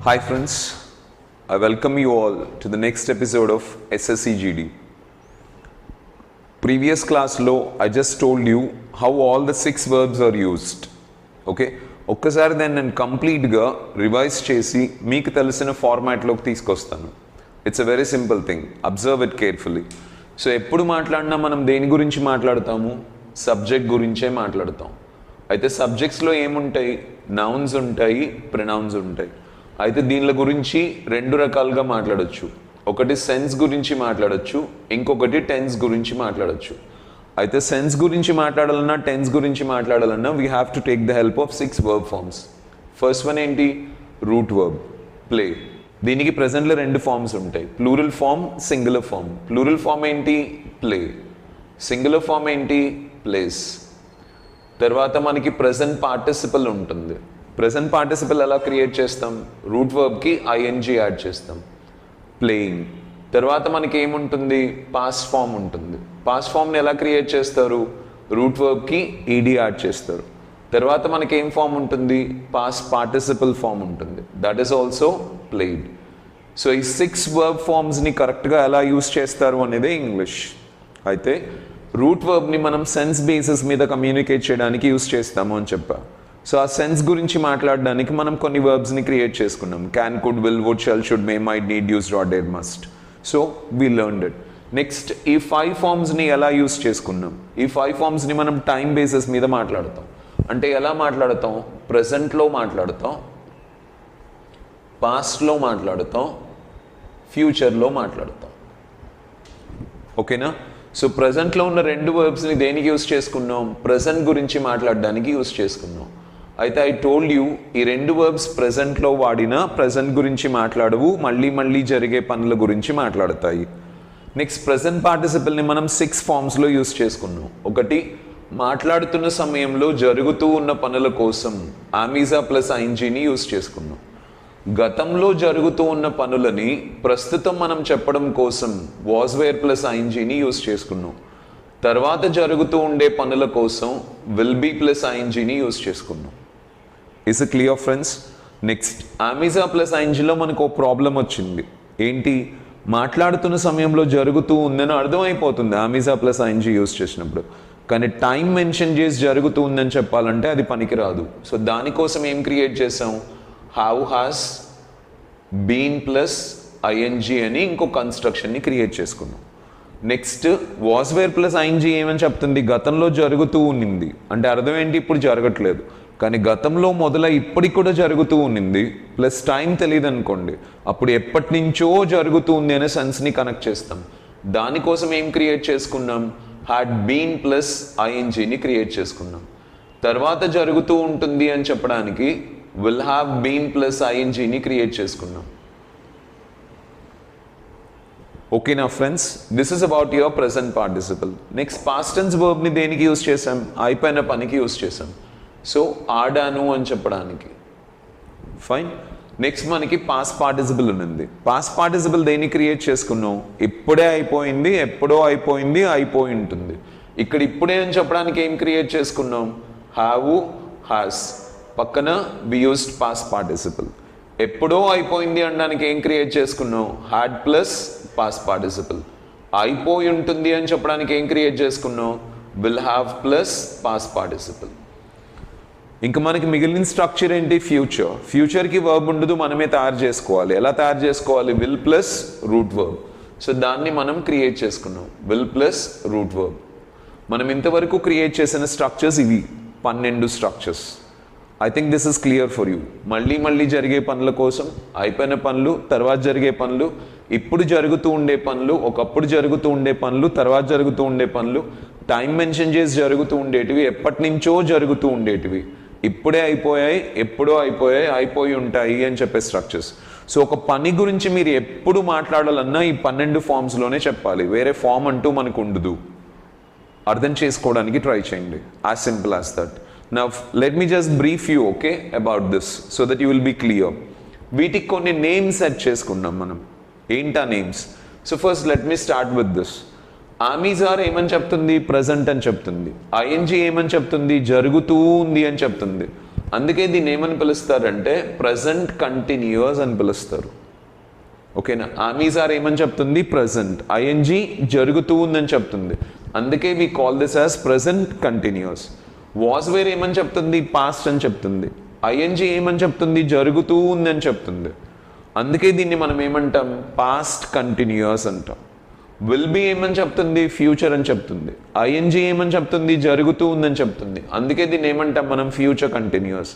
Hi friends, I welcome you all to the next episode of SSCGD. Previous class low, I just told you how all the 6 verbs are used. Okay? ఒక్కసారి దాన్ని నేను కంప్లీట్గా revise చేసి మీకు తెలిసిన ఫార్మాట్లోకి తీసుకొస్తాను. It's a very simple thing. Observe it carefully. So ఎప్పుడు మాట్లాడినా మనం దేని గురించి మాట్లాడతాము? సబ్జెక్ట్ గురించే మాట్లాడతాం. అయితే సబ్జెక్ట్స్లో ఏముంటాయి? నౌన్స్ ఉంటాయి, ప్రొనౌన్స్ ఉంటాయి. అయితే దీనిల గురించి 2 రకాలుగా మాట్లాడచ్చు. ఒకటి సెన్స్ గురించి మాట్లాడచ్చు, ఇంకొకటి టెన్స్ గురించి మాట్లాడచ్చు. అయితే సెన్స్ గురించి మాట్లాడాలన్నా టెన్స్ గురించి మాట్లాడాలన్నా we have to take the help of 6 verb forms. First one ఏంటి? Root verb, play. దీనికి ప్రెజెంట్లో 2 ఫార్మ్స్ ఉంటాయి, plural form, singular form. Plural form ఏంటి? ప్లే. సింగులర్ ఫార్మ్ ఏంటి? ప్లేస్. తర్వాత మనకి ప్రెజెంట్ పార్టిసిపల్ ఉంటుంది. ప్రెజెంట్ పార్టిసిపల్ ఎలా క్రియేట్ చేస్తాం? రూట్ వర్బ్కి ఐఎన్జీ యాడ్ చేస్తాం, ప్లేయింగ్. తర్వాత మనకి ఏముంటుంది? పాస్ట్ ఫామ్ ఉంటుంది. పాస్ట్ ఫామ్ని ఎలా క్రియేట్ చేస్తారు? రూట్ వర్బ్కి ఈడీ యాడ్ చేస్తారు. తర్వాత మనకి ఏం ఫామ్ ఉంటుంది? పాస్ట్ పార్టిసిపల్ ఫామ్ ఉంటుంది. That is also played. So ఈ 6 వర్బ్ ఫామ్స్ని కరెక్ట్గా ఎలా యూస్ చేస్తారు అనేది ఇంగ్లీష్. అయితే రూట్ వర్బ్ని మనం సెన్స్ బేసిస్ మీద కమ్యూనికేట్ చేయడానికి యూస్ చేస్తాము అని చెప్పా. సో ఆ సెన్స్ గురించి మాట్లాడడానికి మనం కొన్ని వర్బ్స్ని క్రియేట్ చేసుకున్నాం. Can, could, will, would, shall, should, may, might, need, use, ought, dare, must. So we learned it. Next ఈ 5 ఫార్మ్స్ని ఎలా యూస్ చేసుకున్నాం? ఈ 5 ఫార్మ్స్ని మనం టైం బేసిస్ మీద మాట్లాడతాం. అంటే ఎలా మాట్లాడతాం? ప్రజెంట్లో మాట్లాడతాం, పాస్ట్లో మాట్లాడతాం, ఫ్యూచర్లో మాట్లాడతాం. ఓకేనా? సో ప్రజెంట్లో ఉన్న 2 వర్బ్స్ని దేనికి యూస్ చేసుకున్నాం? ప్రజెంట్ గురించి మాట్లాడడానికి యూస్ చేసుకున్నాం. అయితే ఐ టోల్డ్ యూ, ఈ 2 వర్బ్స్ ప్రజెంట్లో వాడినా ప్రజెంట్ గురించి మాట్లాడవు, మళ్ళీ జరిగే పనుల గురించి మాట్లాడతాయి. నెక్స్ట్ ప్రజెంట్ పార్టిసిపల్ని మనం 6 ఫార్మ్స్లో యూస్ చేసుకున్నాం. ఒకటి, మాట్లాడుతున్న సమయంలో జరుగుతూ ఉన్న పనుల కోసం ఆమీజా ప్లస్ ఐఎన్జీని యూస్ చేసుకున్నాం. గతంలో జరుగుతూ ఉన్న పనులని ప్రస్తుతం మనం చెప్పడం కోసం వాజ్ వేర్ ప్లస్ ఐఎన్జీని యూస్ చేసుకున్నాం. తర్వాత జరుగుతూ ఉండే పనుల కోసం విల్ బీ ప్లస్ ఐఎన్జీని యూస్ చేసుకున్నాం. Is it clear friends? Next am is are plus ఐఎన్జీలో మనకు ఒక ప్రాబ్లం వచ్చింది. ఏంటి? మాట్లాడుతున్న సమయంలో జరుగుతూ ఉందని అర్థమైపోతుంది ఆమీజా ప్లస్ ఐఎన్జీ యూస్ చేసినప్పుడు, కానీ టైం మెన్షన్ చేసి జరుగుతూ ఉందని చెప్పాలంటే అది పనికిరాదు. సో దానికోసం ఏం క్రియేట్ చేసాం? Have, has, been plus ING అని ఇంకో కన్స్ట్రక్షన్ని క్రియేట్ చేసుకున్నాం. Next was were plus ING ఏమని చెప్తుంది? గతంలో జరుగుతూ ఉన్నింది అంటే అర్థం ఏంటి? ఇప్పుడు జరగట్లేదు, కానీ గతంలో మొదలై ఇప్పటికి కూడా జరుగుతూ ఉన్నింది ప్లస్ టైం తెలియదు అనుకోండి, అప్పుడు ఎప్పటి నుంచో జరుగుతూ ఉంది అనే సెన్స్ని కనెక్ట్ చేస్తాం. దానికోసం ఏం క్రియేట్ చేసుకున్నాం? హ్యాడ్ బీన్ ప్లస్ ఐఎన్జీని క్రియేట్ చేసుకున్నాం. తర్వాత జరుగుతూ ఉంటుంది అని చెప్పడానికి విల్ హ్యావ్ బీన్ ప్లస్ ఐఎన్జీని క్రియేట్ చేసుకున్నాం. ఓకేనా friends? This is about your present participle. Next past tense వర్బ్ని దేనికి యూస్ చేసాం? అయిపోయిన పనికి యూస్ చేసాం. సో ఆడాను అని చెప్పడానికి. ఫైన్. నెక్స్ట్ మనకి పాస్ట్ పార్టిసిపల్ ఉంది. పాస్ట్ పార్టిసిపల్ దేన్ని క్రియేట్ చేసుకున్నాం? ఇప్పుడే అయిపోయింది, ఎప్పుడో అయిపోయింది, అయిపోయి ఉంటుంది. ఇక్కడ ఇప్పుడే అని చెప్పడానికి ఏం క్రియేట్ చేసుకున్నాం? Have, has. పక్కన వి యూస్డ్ పాస్ట్ పార్టిసిపల్. ఎప్పుడో అయిపోయింది అనడానికి ఏం క్రియేట్ చేసుకున్నాం? Had plus past participle. అయిపోయి ఉంటుంది అని చెప్పడానికి ఏం క్రియేట్ చేసుకున్నాం? Will have plus past participle. ఇంకా మనకి మిగిలిన స్ట్రక్చర్ ఏంటి? ఫ్యూచర్. ఫ్యూచర్కి వర్బ్ ఉండదు, మనమే తయారు చేసుకోవాలి. ఎలా తయారు చేసుకోవాలి? Will plus root verb. So దాన్ని మనం క్రియేట్ చేసుకున్నాం, విల్ ప్లస్ రూట్ వర్బ్. మనం ఇంతవరకు క్రియేట్ చేసిన స్ట్రక్చర్స్ ఇవి 12 structures. I think this is clear for you. మళ్ళీ జరిగే పనుల కోసం, అయిపోయిన పనులు, తర్వాత జరిగే పనులు, ఇప్పుడు జరుగుతూ ఉండే పనులు, ఒకప్పుడు జరుగుతూ ఉండే పనులు, తర్వాత జరుగుతూ ఉండే పనులు, టైం మెన్షన్ చేసి జరుగుతూ ఉండేటివి, ఎప్పటి నుంచో జరుగుతూ ఉండేటివి, ఇప్పుడే అయిపోయాయి, ఎప్పుడో అయిపోయాయి, అయిపోయి ఉంటాయి అని చెప్పే స్ట్రక్చర్స్. సో ఒక పని గురించి మీరు ఎప్పుడు మాట్లాడాలన్నా ఈ 12 ఫార్మ్స్లోనే చెప్పాలి. వేరే ఫామ్ అంటూ మనకు ఉండదు. అర్థం చేసుకోవడానికి ట్రై చేయండి. As simple as that. Now let me just brief you, okay, about this so that you will be clear. వీటికి కొన్ని నేమ్స్ సెట్ చేసుకున్నాం మనం. ఏంటా names? So first let me start with this. Am is are ఏమని చెప్తుంది? Present అని చెప్తుంది. ING ఏమని చెప్తుంది? జరుగుతూ ఉంది అని చెప్తుంది. అందుకే దీన్ని ఏమని పిలుస్తారంటే ప్రజెంట్ కంటిన్యూస్ అని పిలుస్తారు. ఓకేనా, ఆమీజ్ ఆర్ ఏమని చెప్తుంది, ప్రజెంట్. ఐఎన్జీ జరుగుతూ ఉందని చెప్తుంది, అందుకే we call this as present continuous. Was were ఏమని చెప్తుంది, పాస్ట్ అని చెప్తుంది. ఐఎన్జీ ఏమని చెప్తుంది, జరుగుతూ ఉందని చెప్తుంది, అందుకే దీన్ని మనం ఏమంటాం, పాస్ట్ కంటిన్యూస్ అంటాం. విల్ బి ఏమని చెప్తుంది, ఫ్యూచర్ అని చెప్తుంది. ఐఎన్జీ ఏమని చెప్తుంది, జరుగుతూ ఉందని చెప్తుంది, అందుకే దీన్ని ఏమంటాం మనం, future continuous.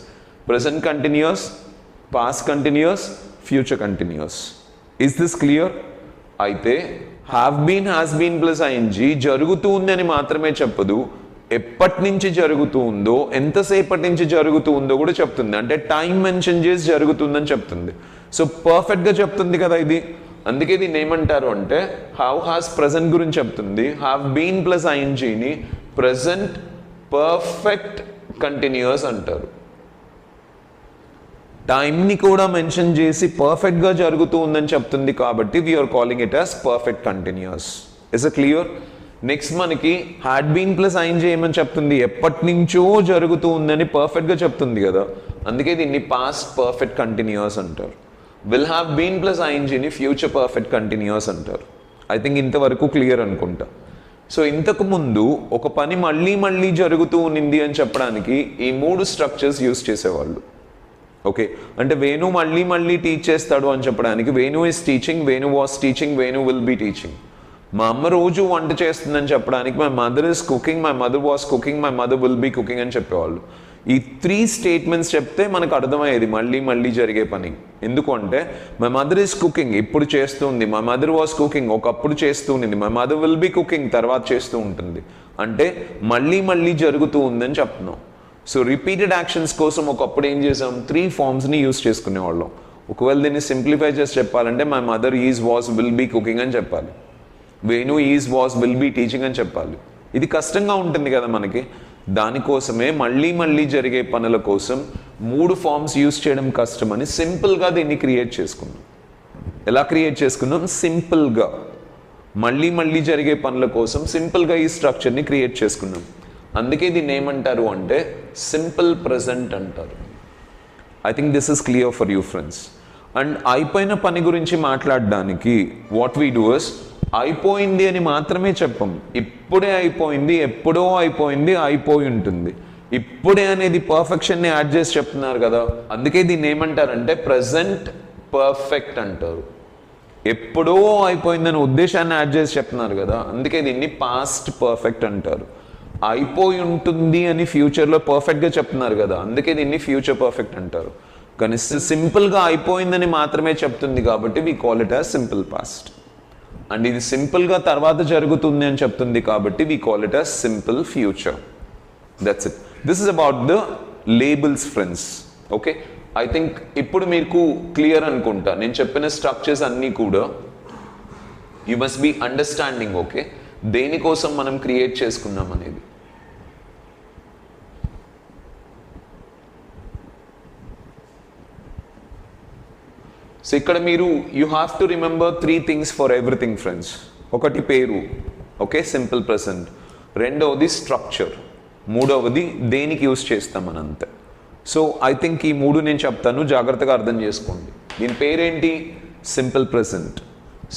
Present continuous, past continuous, future continuous. Is this clear? అయితే have been, has been plus ING జరుగుతూ ఉంది అని మాత్రమే చెప్పదు, ఎప్పటి నుంచి జరుగుతూ ఉందో, ఎంతసేపటి నుంచి జరుగుతూ ఉందో కూడా చెప్తుంది. అంటే టైం మెన్షన్ చేసి జరుగుతుందని చెప్తుంది. సో పర్ఫెక్ట్గా చెప్తుంది కదా ఇది. అందుకే దీన్ని ఏమంటారు అంటే హౌ హాస్ ప్రజెంట్ గురించి చెప్తుంది. హ్యావ్ బీన్ ప్లస్ ఐఎన్జీని ప్రజెంట్ పర్ఫెక్ట్ కంటిన్యూస్ అంటారు. టైంని కూడా మెన్షన్ చేసి పర్ఫెక్ట్గా జరుగుతూ ఉందని చెప్తుంది కాబట్టి we are calling it as perfect continuous. Is it clear? Next మనకి హ్యాడ్ బీన్ ప్లస్ ఐఎన్జీ ఏమని చెప్తుంది, ఎప్పటి నుంచో జరుగుతూ ఉందని పర్ఫెక్ట్గా చెప్తుంది కదా, అందుకే దీన్ని పాస్ట్ పర్ఫెక్ట్ కంటిన్యూస్ అంటారు. విల్ హ్యావ్ బీన్ ప్లస్ ఐఎన్జీని ఫ్యూచర్ పర్ఫెక్ట్ కంటిన్యూస్ అంటారు. ఐ థింక్ ఇంతవరకు క్లియర్ అనుకుంటా. సో ఇంతకు ముందు ఒక పని మళ్ళీ మళ్ళీ జరుగుతూ ఉన్నింది అని చెప్పడానికి ఈ 3 స్ట్రక్చర్స్ యూస్ చేసేవాళ్ళు. ఓకే, అంటే వేణు మళ్ళీ మళ్ళీ టీచ్ చేస్తాడు అని చెప్పడానికి Venu is teaching, Venu was teaching, Venu will be teaching. మా అమ్మ రోజు వంట చేస్తుందని చెప్పడానికి my mother is cooking, my mother was cooking, my mother will be cooking అని చెప్పేవాళ్ళు. ఈ 3 స్టేట్మెంట్స్ చెప్తే మనకు అర్థమయ్యేది మళ్ళీ మళ్ళీ జరిగే పని. ఎందుకు అంటే మై మదర్ ఇస్ కుకింగ్ ఇప్పుడు చేస్తుంది, మై మదర్ వాస్ కుకింగ్ ఒకప్పుడు చేస్తూ ఉంది, my mother will be cooking తర్వాత చేస్తూ ఉంటుంది. అంటే మళ్ళీ మళ్ళీ జరుగుతూ ఉందని చెప్తున్నాం. సో రిపీటెడ్ యాక్షన్స్ కోసం ఒకప్పుడు ఏం చేసాం, 3 ఫార్మ్స్ని యూస్ చేసుకునేవాళ్ళం. ఒకవేళ దీన్ని సింప్లిఫై చేసి చెప్పాలంటే my mother is was will be cooking అని చెప్పాలి, Venu is was will be teaching అని చెప్పాలి. ఇది కష్టంగా ఉంటుంది కదా మనకి. దానికోసమే మళ్ళీ మళ్ళీ జరిగే పనుల కోసం 3 ఫార్మ్స్ యూస్ చేయడం కష్టమని సింపుల్గా దీన్ని క్రియేట్ చేసుకున్నాం. ఎలా క్రియేట్ చేసుకున్నాం, సింపుల్గా మళ్ళీ మళ్ళీ జరిగే పనుల కోసం సింపుల్గా ఈ స్ట్రక్చర్ని క్రియేట్ చేసుకున్నాం. అందుకే దీన్ని ఏమంటారు అంటే సింపుల్ ప్రెజెంట్ అంటారు. I think this is clear for you friends. And అయిపోయిన పని గురించి మాట్లాడడానికి వాట్ వీ డూ ఇస్ అయిపోయింది అని మాత్రమే చెప్పం. ఇప్పుడే అయిపోయింది, ఎప్పుడో అయిపోయింది, అయిపోయి ఉంటుంది. ఇప్పుడే అనేది పర్ఫెక్షన్ని యాడ్ చేసి చెప్తున్నారు కదా, అందుకే దీన్ని ఏమంటారంటే ప్రజెంట్ పర్ఫెక్ట్ అంటారు. ఎప్పుడో అయిపోయిందని ఉద్దేశాన్ని యాడ్ చేసి చెప్తున్నారు కదా, అందుకే దీన్ని పాస్ట్ పర్ఫెక్ట్ అంటారు. అయిపోయి ఉంటుంది అని ఫ్యూచర్లో పర్ఫెక్ట్గా చెప్తున్నారు కదా, అందుకే దీన్ని ఫ్యూచర్ పర్ఫెక్ట్ అంటారు. కానీ సింపుల్గా అయిపోయిందని మాత్రమే చెప్తుంది కాబట్టి we call it as simple past. And ఇది సింపుల్గా తర్వాత జరుగుతుంది అని చెప్తుంది కాబట్టి we call it as simple future. That's it. This is about the labels friends. Okay, I think ఇప్పుడు మీకు క్లియర్ అనుకుంటా. నేను చెప్పిన స్ట్రక్చర్స్ అన్నీ కూడా you must be understanding. Okay, దేనికోసం మనం క్రియేట్ చేసుకున్నాం అనేది. సో ఇక్కడ మీరు you have to remember 3 things for everything friends. ఒకటి పేరు, ఓకే, సింపుల్ ప్రెజెంట్. రెండవది స్ట్రక్చర్, మూడవది దేనికి యూస్ చేస్తామని అంతే. సో ఐ థింక్ ఈ 3 నేను చెప్తాను, జాగ్రత్తగా అర్థం చేసుకోండి. దీని పేరేంటి, సింపుల్ ప్రెజెంట్.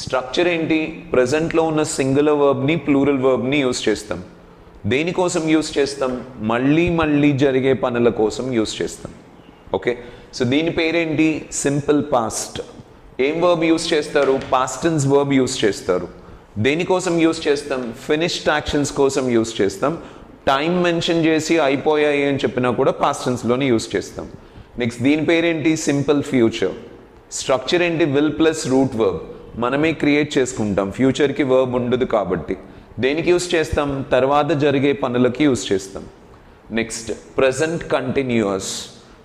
స్ట్రక్చర్ ఏంటి, ప్రెజెంట్లో ఉన్న సింగులర్ వర్బ్ని ప్లూరల్ వర్బ్ని యూస్ చేస్తాం. దేనికోసం యూస్ చేస్తాం, మళ్ళీ మళ్ళీ జరిగే పనుల కోసం యూస్ చేస్తాం. ఓకే, సో దీని పేరేంటి, సింపుల్ పాస్ట్. ఏం వర్బ్ యూస్ చేస్తారు, పాస్ట్ టెన్స్ వర్బ్ యూస్ చేస్తారు. దేనికోసం యూస్ చేస్తాం, ఫినిష్డ్ యాక్షన్స్ కోసం యూస్ చేస్తాం. టైం మెన్షన్ చేసి అయిపోయాయి అని చెప్పినా కూడా పాస్ట్ టెన్స్లోనే యూస్ చేస్తాం. నెక్స్ట్ దీని పేరేంటి, సింపుల్ ఫ్యూచర్. స్ట్రక్చర్ ఏంటి, విల్ ప్లస్ రూట్ వర్బ్. మనమే క్రియేట్ చేసుకుంటాం, ఫ్యూచర్కి వర్బ్ ఉండదు కాబట్టి. దేనికి యూస్ చేస్తాం, తర్వాత జరిగే పనులకి యూస్ చేస్తాం. Next present continuous.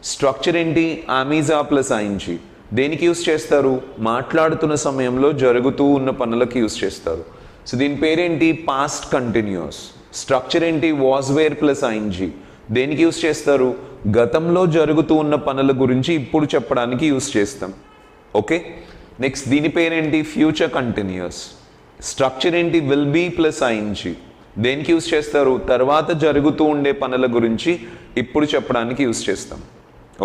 స్ట్రక్చర్ ఏంటి, ఆమీజా ప్లస్ ఐఎన్జీ. దేనికి యూస్ చేస్తారు, మాట్లాడుతున్న సమయంలో జరుగుతూ ఉన్న పనులకి యూస్ చేస్తారు. సో దీని పేరేంటి, పాస్ట్ కంటిన్యూస్. స్ట్రక్చర్ ఏంటి, వాజ్ వేర్ ప్లస్ ఐఎన్జీ. దేనికి యూస్ చేస్తారు, గతంలో జరుగుతూ ఉన్న పనుల గురించి ఇప్పుడు చెప్పడానికి యూస్ చేస్తాం. ఓకే, నెక్స్ట్ దీని పేరేంటి, ఫ్యూచర్ కంటిన్యూస్. స్ట్రక్చర్ ఏంటి, విల్ బీ ప్లస్ ఐఎన్జీ. దేనికి యూస్ చేస్తారు, తర్వాత జరుగుతూ ఉండే పనుల గురించి ఇప్పుడు చెప్పడానికి యూస్ చేస్తాం.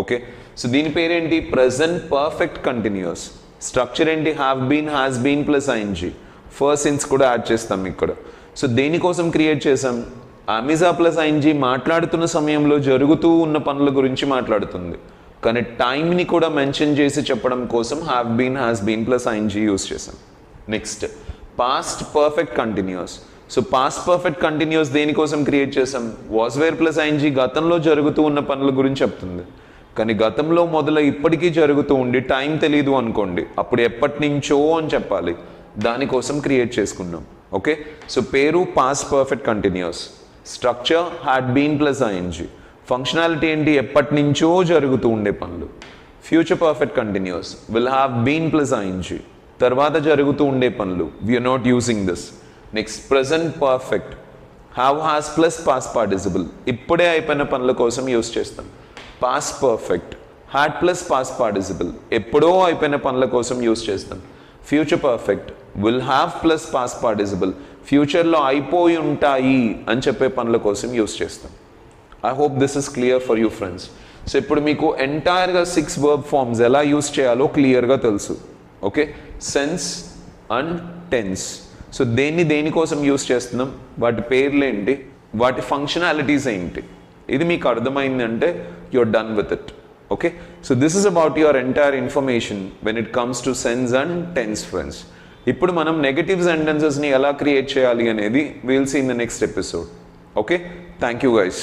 ఓకే, సో దీని పేరేంటి? Present perfect continuous. స్ట్రక్చర్ ఏంటి? Have been, has been plus ING. First sense కూడా యాడ్ చేస్తాం ఇక్కడ. సో దేనికోసం క్రియేట్ చేసాం? అమిజా ప్లస్ ఐఎన్జీ మాట్లాడుతున్న సమయంలో జరుగుతూ ఉన్న పనుల గురించి మాట్లాడుతుంది, కానీ టైంని కూడా మెన్షన్ చేసి చెప్పడం కోసం have been, has been plus ING use చేసాం. Next past perfect continuous. So past perfect continuous దేనికోసం క్రియేట్ చేసాం? వాజ్ వేర్ ప్లస్ ఐఎన్జీ గతంలో జరుగుతూ ఉన్న పనుల గురించి చెప్తుంది, కానీ గతంలో మొదలు ఇప్పటికీ జరుగుతూ ఉండి టైం తెలీదు అనుకోండి, అప్పుడు ఎప్పటి నుంచో అని చెప్పాలి, దానికోసం క్రియేట్ చేసుకున్నాం. ఓకే, సో పేరు past perfect continuous, structure had been plus ING, functionality ఏంటి? ఎప్పటి నుంచో జరుగుతూ ఉండే పనులు. Future perfect continuous will have been plus ING, తర్వాత జరుగుతూ ఉండే పనులు, we are not using this. Next present perfect have has plus past participle, ఇప్పుడే అయిపోయిన పనుల కోసం యూస్ చేస్తాం. Past perfect had plus past participle, ఎప్పుడో అయిపోయిన పనుల కోసం యూస్ చేస్తాం. Future perfect will have plus past participle, ఫ్యూచర్లో అయిపోయి ఉంటాయి అని చెప్పే పనుల కోసం యూస్ చేస్తాం. I hope this is clear for you friends. So ఇప్పుడు మీకు ఎంటైర్గా 6 వర్బ్ ఫార్మ్స్ ఎలా యూస్ చేయాలో క్లియర్గా తెలుసు. Okay, sense and tense. So దేనికోసం యూస్ చేస్తున్నాం, వాటి పేర్లు ఏంటి, వాటి ఫంక్షనాలిటీస్ ఏంటి, ఇది మీకు అర్థమైందంటే you're done with it. Okay, so this is about your entire information when it comes to sense and tense friends. ఇప్పుడు మనం నెగటివ్ సెంటెన్సెస్ని ఎలా క్రియేట్ చేయాలి అనేది will see in the next episode. Okay, thank you guys.